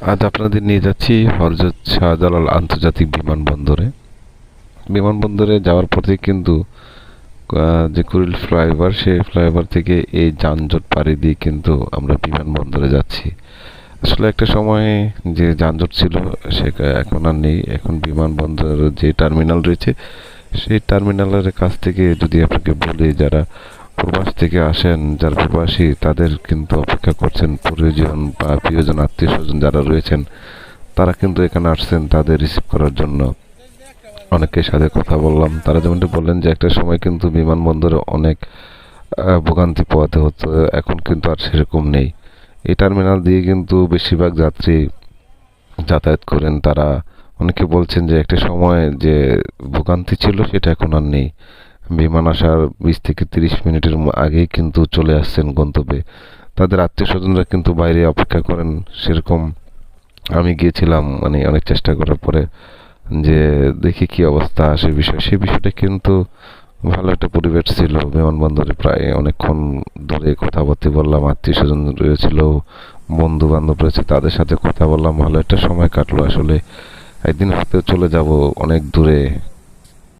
আজ আপনাদের নিয়ে যাচ্ছি হযরত শাহজালাল আন্তর্জাতিক বিমানবন্দরে। বিমানবন্দরে যাওয়ার পথে কিন্তু যে কুড়িল ফ্লাইওভার, সেই ফ্লাইওভার থেকে এই যানজট পাড়ি দিয়ে কিন্তু আমরা বিমানবন্দরে যাচ্ছি। আসলে একটা সময়ে যে যানজট ছিল সেটা এখন আর নেই। এখন বিমানবন্দরের যে টার্মিনাল রয়েছে সেই টার্মিনালের কাছ থেকে যদি আপনাকে বলি, যারা প্রবাস থেকে আসেন, যারা প্রবাসী, তাদের কিন্তু অপেক্ষা করছেন পরিজন বা প্রিয়জন, আত্মীয় স্বজন যারা রয়েছেন, তারা কিন্তু এখানে আসছেন তাদের রিসিভ করার জন্য। অনেকের সাথে কথা বললাম, তারা যেমনটা বললেন যে একটা সময় কিন্তু বিমানবন্দরে অনেক ভোগান্তি পোহাতে হতো, এখন কিন্তু আর সেরকম নেই। এই টার্মিনাল দিয়ে কিন্তু বেশিরভাগ যাত্রী যাতায়াত করেন। তারা অনেকে বলছেন যে একটা সময় যে ভোগান্তি ছিল সেটা এখন আর নেই। বিমান আসার 20 থেকে 30 মিনিটের আগেই কিন্তু চলে আসছেন গন্তব্যে। তাদের আত্মীয় স্বজনরা কিন্তু বাইরে অপেক্ষা করেন। সেরকম আমি গিয়েছিলাম, মানে অনেক চেষ্টা করার পরে যে দেখি কি অবস্থা, সেই বিষয়টা কিন্তু ভালো একটা পরিবেশ ছিল বিমানবন্দরে। প্রায় অনেকক্ষণ ধরে কথাবার্তা বললাম, আত্মীয় স্বজন রয়েছিল, বন্ধু বান্ধব রয়েছে, তাদের সাথে কথা বললাম, ভালো একটা সময় কাটলো আসলে। একদিন হয়তো চলে যাব অনেক দূরে,